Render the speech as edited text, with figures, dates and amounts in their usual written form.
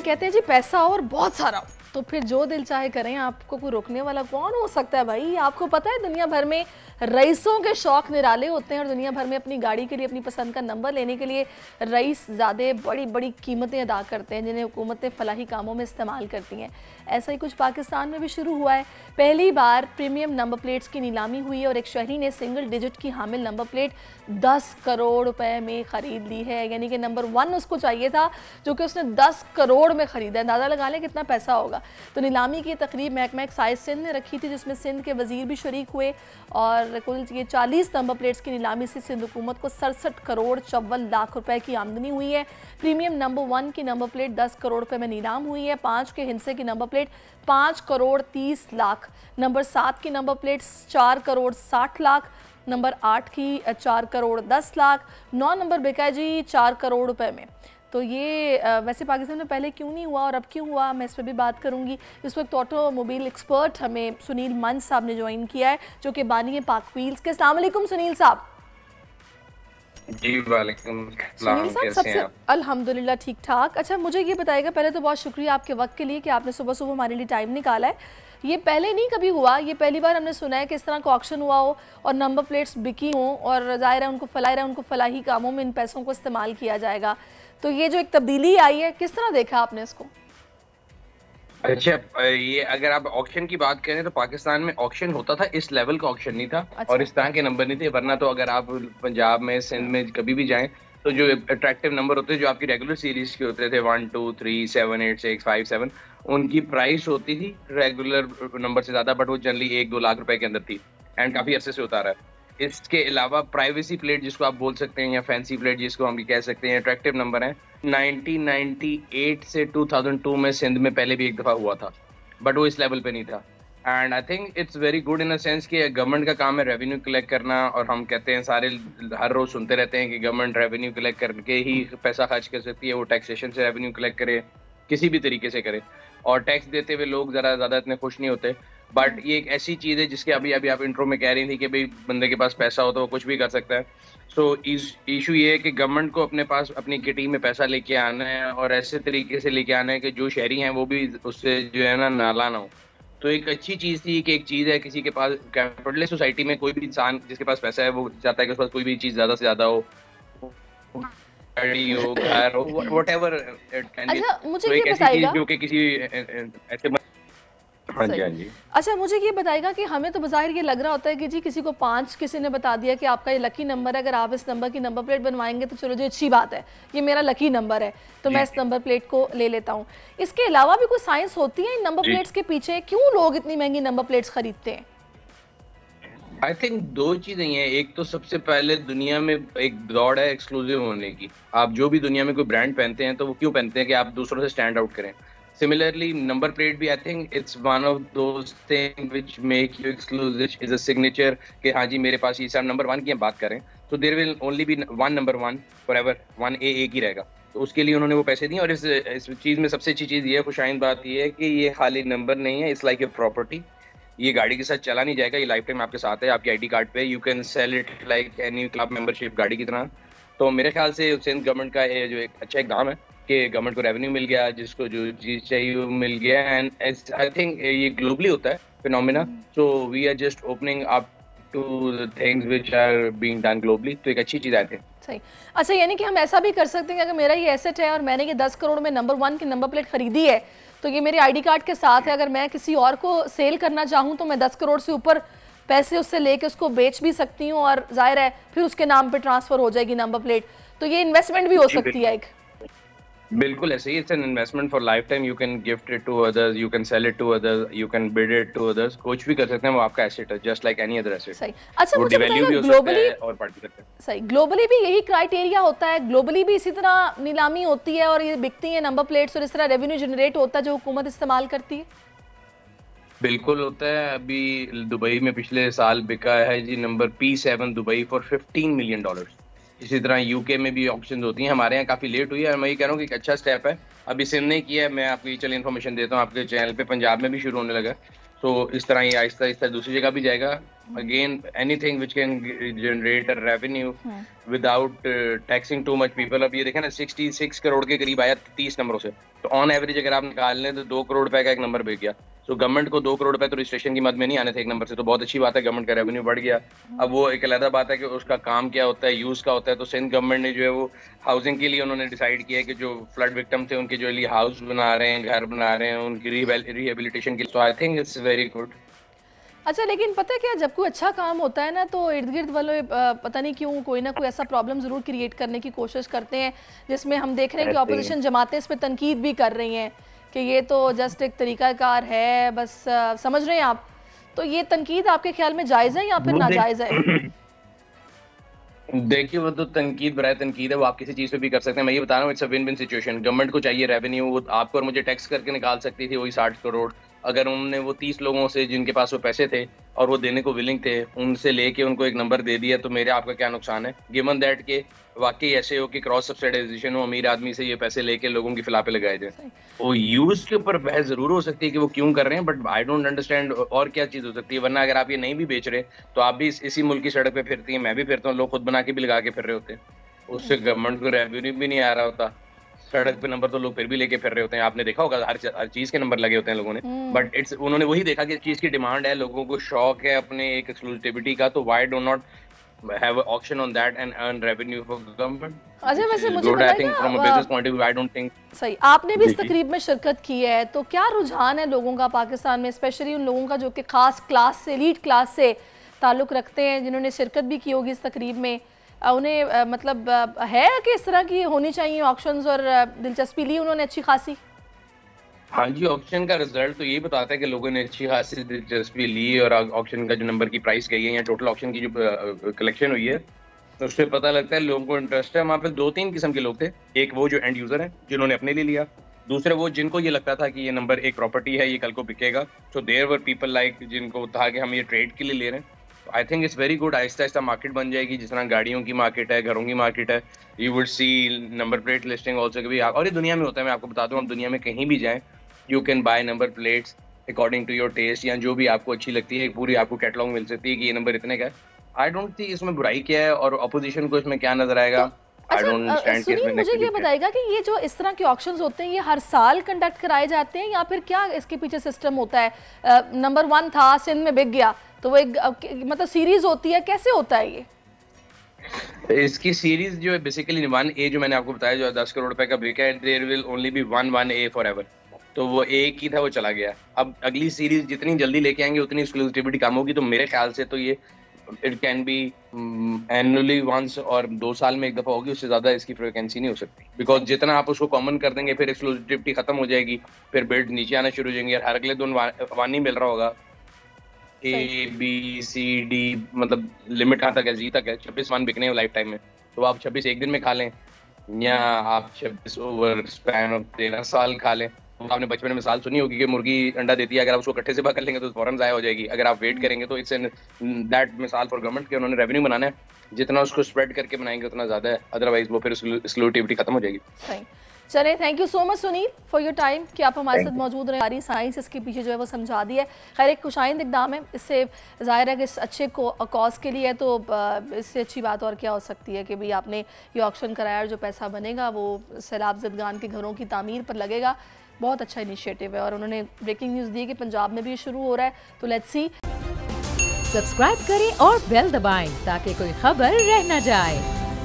कहते हैं जी पैसा और बहुत सारा, तो फिर जो दिल चाहे करें, आपको कोई रोकने वाला कौन हो सकता है भाई। आपको पता है दुनिया भर में रईसों के शौक निराले होते हैं और दुनिया भर में अपनी गाड़ी के लिए, अपनी पसंद का नंबर लेने के लिए रईस ज़्यादा बड़ी बड़ी कीमतें अदा करते हैं, जिन्हें हुकूमतें फलाही कामों में इस्तेमाल करती हैं। ऐसा ही कुछ पाकिस्तान में भी शुरू हुआ है। पहली बार प्रीमियम नंबर प्लेट्स की नीलामी हुई है और एक शहरी ने सिंगल डिजिट की हामिल नंबर प्लेट 10 करोड़ रुपए में ख़रीद ली है। यानी कि नंबर 1 उसको चाहिए था, जो कि उसने 10 करोड़ में ख़रीदा है। अंदाज़ा लगा लें कितना पैसा होगा। तो नीलामी की तकरीब महकमा एक्साइज सिंध ने रखी थी, जिसमें सिंध के वजीर भी शरीक हुए और कुल ये 40 नंबर प्लेट्स की नीलामी से सिंध हुकूमत को 67 करोड़ 54 लाख रुपए की आमदनी हुई है। प्रीमियम नंबर 1 की नंबर प्लेट 10 करोड़ रुपए में नीलाम हुई है। 5 के हिस्से की number plate 5 crore 30 lakh, number 7 की number plate 4 crore 60 lakh, number 8 की 4 करोड़ 10 लाख, 9 नंबर बिका जी 4 करोड़ रुपए में। तो ये वैसे पाकिस्तान में पहले क्यों नहीं हुआ और अब क्यों हुआ, मैं इस पर भी बात करूंगी। इस वक्त ऑटोमोबाइल एक्सपर्ट हमें सुनील मंच साहब ने ज्वाइन किया है, जो कि बानी है पाक व्हील्स के। अस्सलाम वालेकुम सुनील साहब। जी वालेकुम सुनील साहब, सबसे अल्हम्दुलिल्लाह ठीक ठाक। अच्छा, मुझे ये बताइएगा, पहले तो बहुत शुक्रिया आपके वक्त के लिए कि आपने सुबह सुबह हमारे लिए टाइम निकाला है। ये पहले नहीं कभी हुआ, ये पहली बार हमने सुना है कि इस तरह का ऑक्शन हुआ हो और नंबर प्लेट्स बिकी हों और ज़ाहिर है उनको फलाही कामों में इन पैसों को इस्तेमाल किया जाएगा। तो ये जो एक तब्दीली आई है, किस तरह देखा आपने इसको? अच्छा, ये अगर आप ऑक्शन की बात करें तो पाकिस्तान में ऑक्शन होता था, इस लेवल का ऑक्शन नहीं था। अच्छा। और इस तरह के नंबर नहीं थे। वरना तो अगर आप पंजाब में, सिंध में कभी भी जाएं तो जो अट्रैक्टिव नंबर होते हैं, जो आपकी रेगुलर सीरीज के होते थे 1 2 3 7 8 6 5 7, उनकी प्राइस होती थी रेगुलर नंबर से ज्यादा, बट वो जनरली 1-2 लाख रुपए के अंदर थी एंड काफी अरसे से होता रहा है। इसके अलावा प्राइवेसी प्लेट जिसको आप बोल सकते हैं, या फैंसी प्लेट जिसको हम भी कह सकते हैं, अट्रैक्टिव नंबर है। 1998 से 2002 में सिंध में पहले भी एक दफा हुआ था, बट वो इस लेवल पे नहीं था। And I think it's very good in a sense कि गवर्नमेंट का काम है रेवेन्यू कलेक्ट करना, और हम कहते हैं सारे हर रोज सुनते रहते हैं कि गवर्नमेंट रेवेन्यू कलेक्ट करके ही पैसा खर्च कर सकती है। वो टैक्सेशन से रेवेन्यू कलेक्ट करे, किसी भी तरीके से करे, और टैक्स देते हुए लोग जरा ज्यादा इतने खुश नहीं होते। बट ये एक ऐसी चीज है जिसके अभी अभी आप इंट्रो में कह रही थी कि भाई बंदे के पास पैसा हो तो वो कुछ भी कर सकता है। सो इशू ये है कि गवर्नमेंट को अपने पास अपनी किटी में पैसा लेके आना है, और ऐसे तरीके से लेके आना है कि जो शहरी हैं वो भी उससे जो है ना नाला ना हो। तो एक अच्छी चीज थी कि एक चीज है, किसी के पास कैपिटलिस्ट सोसाइटी में कोई भी इंसान जिसके पास पैसा है वो चाहता है कि उसके पास कोई भी चीज ज्यादा से ज्यादा हो, गाड़ी हो, घर हो, व्हाटएवर इट कैन बी। अच्छा, मुझे तो ये एक ऐसी बताइएगा। चीज जो कि किसी ऐसे हाँ जी, हाँ जी। अच्छा, मुझे ये बताएगा कि हमें तो बज़ाहिर ये लग रहा होता है कि जी किसी को 5 किसी ने बता दिया कि आपका ये लकी नंबर है, अगर आप इस नंबर की नंबर प्लेट बनवाएंगे तो चलो जी अच्छी बात है, ये मेरा लकी नंबर है तो मैं इस नंबर प्लेट को ले लेता हूँ। इसके अलावा भी कोई साइंस होती है इन नंबर प्लेट्स के पीछे? क्यों लोग इतनी महंगी नंबर प्लेट्स खरीदते हैं? आई थिंक दो चीजें हैं। एक तो सबसे पहले दुनिया में एक दौड़ है एक्सक्लूसिव होने की। आप जो भी दुनिया में कोई ब्रांड पहनते हैं तो वो क्यों पहनते हैं कि आप दूसरों से स्टैंड आउट करें। सिमिलरली नंबर प्लेट भी आई think it's one of those thing which make you exclusive, is a signature कि हाँ जी मेरे पास ये सब नंबर 1 की हम बात करें तो there will only be one number 1 forever, 1 एक ही रहेगा। तो उसके लिए उन्होंने वो पैसे दिए। और इस चीज में सबसे अच्छी चीज ये है, खुशाइन बात ये है कि ये खाली नंबर नहीं है, इट्स लाइक ए प्रॉपर्टी। ये गाड़ी के साथ चला नहीं जाएगा, ये लाइफ टाइम आपके साथ है, आपकी आईडी कार्ड पे। You can sell it like any club membership गाड़ी की तरह। तो मेरे ख्याल से सिंध गवर्नमेंट का ये जो एक अच्छा इकदाम है कि गवर्नमेंट को रेवेन्यू मिल गया, जिसको जो चीज चाहिए वो मिल गया। एंड आई थिंक ये ग्लोबली होता है phenomena. So we are just opening up to the things which are being done globally. तो एक अच्छी चीज आई थिंक। सही। अच्छा, यानी कि हम ऐसा भी कर सकते हैं कि अगर मेरा ये एसेट है और मैंने ये 10 करोड़ में नंबर 1 की नंबर प्लेट खरीदी है तो ये मेरे आईडी कार्ड के साथ है, अगर मैं किसी और को सेल करना चाहूँ तो मैं 10 करोड़ से ऊपर पैसे उससे लेके उसको बेच भी सकती हूँ और जाहिर है फिर उसके नाम पे ट्रांसफर हो जाएगी नंबर प्लेट। तो ये इन्वेस्टमेंट भी हो सकती है एक। बिल्कुल ऐसे ही, it's an investment for lifetime. You can gift it to others, you can sell it to others, you can bid it to others. कुछ भी कर सकते हैं, वो आपका एसेट है just like any other asset. सही। अच्छा, मुझे डिवैल्यू भी बताइएगा हो सकता ग्लोबली। है और पार्टी सकते हैं। सही, ग्लोबली भी यही क्राइटेरिया होता है? ग्लोबली भी इसी तरह नीलामी होती है और ये बिकती है नंबर प्लेट्स और इस तरह रेवेन्यू जनरेट होता है जो हुकूमत इस्तेमाल करती है? बिल्कुल होता है। अभी दुबई में पिछले साल बिका है जी number P7 Dubai for $15 million. इसी तरह यूके में भी ऑक्शन होती हैं। हमारे यहाँ काफी लेट हुई है, मैं ये कह रहा हूँ कि एक अच्छा स्टेप है। अभी सिंध ने किया है, मैं आपको ये चलिए इन्फॉर्मेशन देता हूँ आपके चैनल पे। पंजाब में भी शुरू होने लगा। तो इस तरह ये आहिस्ता आहिस्ता दूसरी जगह भी जाएगा। again anything which can generate a revenue without taxing too much people. अब ये देखें ना 66 करोड़ के करीब आया 30 नंबरों से, तो ऑन एवरेज अगर आप निकाल लें तो 2 करोड़ रुपए का एक नंबर बिक गया। तो गवर्नमेंट को 2 करोड़ रुपए तो रजिस्ट्रेशन की मद में नहीं आने थे एक नंबर से, तो बहुत अच्छी बात है, गवर्नमेंट का रेवेन्यू बढ़ गया। अब वो एक अलग बात है कि उसका काम क्या होता है, यूज का होता है। तो सिंध गवर्नमेंट ने जो है वो हाउसिंग के लिए उन्होंने डिसाइड किया है कि जो फ्लड विक्टिम थे उनके जो लिए हाउस बना रहे हैं, घर बना रहे हैं, उनकी रिहेबिलिटेशन के लिए। So I think it's very good. अच्छा, लेकिन पता है क्या, जब कोई अच्छा काम होता है ना तो इर्द गिर्द वाले पता नहीं क्यों कोई ना कोई ऐसा प्रॉब्लम ज़रूर क्रिएट करने की कोशिश करते हैं, जिसमें हम देख रहे हैं कि ऑपोजिशन जमातें इस पर तनकीद भी कर रही हैं कि ये तो जस्ट एक तरीकाकार है, बस समझ रहे हैं आप। तो ये तनकीद आपके ख्याल में जायज़ है या फिर नाजायज़ है? देखिए, वो तो तनकीद बराए तनकीद है, वो आप किसी चीज़ पे भी कर सकते हैं। मैं ये बता रहा हूँ, it's a win win situation. Government को चाहिए रेवेन्यू, वो आपको और मुझे टैक्स करके निकाल सकती थी वही 60 करोड़। अगर उन्होंने वो 30 लोगों से जिनके पास वो पैसे थे और वो देने को विलिंग थे, उनसे लेके उनको एक नंबर दे दिया, तो मेरे आपका क्या नुकसान है, गिवन दैट के वाकई ऐसे हो कि क्रॉस सब्सिडाइजेशन हो, अमीर आदमी से ये पैसे लेके लोगों की फिला पे लगाए जाए। वो यूज के ऊपर बहस जरूर हो सकती है कि वो क्यों कर रहे हैं, बट आई डोंट अंडरस्टैंड और क्या चीज हो सकती है। वरना अगर आप ये नहीं भी बेच रहे तो आप भी इसी मुल्क की सड़क पे फिरती हैं, मैं भी फिरता हूँ, लोग खुद बना के भी लगा के फिर रहे होते हैं, उससे गवर्नमेंट को रेवेन्यू भी नहीं आ रहा होता। सड़क पे नंबर तो लोग फिर भी लेके फिर रहे होते हैं, आपने देखा होगा हर चीज के नंबर लगे होते हैं लोगों ने, बट इट्स उन्होंने वही देखा कि चीज की डिमांड है, लोगों को शौक है अपने एक एक्सक्लूसिविटी का, तो why do not have an auction on that and earn revenue for government. अच्छा, वैसे मुझे बताइए from a business point of view, I don't think सही। आपने भी इस तकरीब में शिरकत की है, तो क्या रुझान है लोगों का पाकिस्तान में, स्पेशली उन लोगों का जो कि खास क्लास से, एलीट क्लास से ताल्लुक रखते हैं, जिन्होंने शिरकत भी की होगी इस तकरीब में, उन्हें मतलब है कि इस तरह की होनी चाहिए ऑक्शंस, और दिलचस्पी ली उन्होंने अच्छी खासी? हाँ जी, ऑक्शन का रिजल्ट तो यही बताता है कि लोगों ने अच्छी खासी दिलचस्पी ली, और ऑक्शन का जो नंबर की प्राइस गई है या टोटल ऑक्शन की जो कलेक्शन हुई है, तो उससे पता लगता है लोगों को इंटरेस्ट है। वहाँ पे 2-3 किस्म के लोग थे। एक वो जो एंड यूजर है जिन्होंने अपने लिए लिया, दूसरे वो जिनको ये लगता था कि ये नंबर एक प्रॉपर्टी है, ये कल को बिकेगा। तो देयर वर पीपल लाइक जिनको था कि हम ये ट्रेड के लिए ले रहे हैं। आई think it's very good. Aahista Aahista market बन जाएगी, जिस तरह गाड़ियों की मार्केट है, घरों की मार्केट है। You would see number plate listing also कभी, और ये दुनिया में होता है। मैं आपको बता दूं, हम दुनिया में कहीं भी जाएं, you can buy number plates according to your taste, या जो भी आपको अच्छी लगती है, पूरी आपको कैटलॉग मिल सकती है कि ये नंबर इतने का है। आई डोंट थिंक इसमें बुराई क्या है, और अपोजिशन को इसमें क्या नजर आएगा। सुनिए, मुझे ये बताएगा कि ये जो इस तरह के ऑक्शंस होते हैं, ये हर साल कंडक्ट कराए जाते हैं या फिर क्या इसके पीछे सिस्टम होता है? नंबर 1 था, सिंध में बिक गया, तो वो एक मतलब सीरीज होती है, कैसे होता है ये? इसकी सीरीज जो है बेसिकली 1A जो मैंने आपको बताया, जो 10 करोड़ रुपए का बिका है, there will only be 1A forever. तो वो एक ही था, वो चला गया। अब अगली सीरीज जितनी जल्दी लेके आएंगे उतनी एक्सक्लूसिविटी कम होगी। तो मेरे ख्याल से तो ये it can be annually once, और 2 साल में एक दफा होगी, उससे ज्यादा इसकी फ्रीक्वेंसी नहीं हो सकती। बिकॉज जितना आप उसको कॉमन कर देंगे, फिर एक्सक्लूसिविटी खत्म हो जाएगी, फिर बिड नीचे आना शुरू हो जाएंगे, हर अगले दिन वन ही मिल रहा होगा। ABCD मतलब लिमिट कहाँ तक है, जी तक है। 26 वन बिकने हैं लाइफ टाइम में, तो आप 26 एक दिन में खा लें, या आप 26 ओवर स्पैन ऑफ 13 साल खा लें। आपने बचपन में मिसाल सुनी होगी कि मुर्गी अंडा देती है, अगर आप उसको इकट्ठे से कर लेंगे तो फौरन जाया हो जाएगी। अगर आप वेट करेंगे तो इट्स एन दैट मिसाल फॉर गवर्नमेंट के, उन्होंने रेवेन्यू बनाना है, जितना उसको स्प्रेड करके बनाएंगे उतना ज्यादा है, अदरवाइज वो फिर एक्सक्लूसिविटी खत्म हो जाएगी। सही। चले, thank you so much Sunil for your time कि आप हमारे साथ मौजूद रहे। सारी साइंस इसके पीछे जो है वो समझा दी है। खैर, एक खुशाइंद इकदाम है, इससे ज़ाहिर है कि इस अच्छे कॉज के लिए है, तो इससे अच्छी बात और क्या हो सकती है कि भाई आपने ये ऑक्शन कराया और जो पैसा बनेगा वो सैलाब ज़दगान के घरों की तामीर पर लगेगा। बहुत अच्छा इनिशिएटिव है, और उन्होंने ब्रेकिंग न्यूज़ दी है कि पंजाब में भी ये शुरू हो रहा है, तो लेट्स सी। सब्सक्राइब करें और बेल दबाएं ताकि कोई खबर रह न जाए।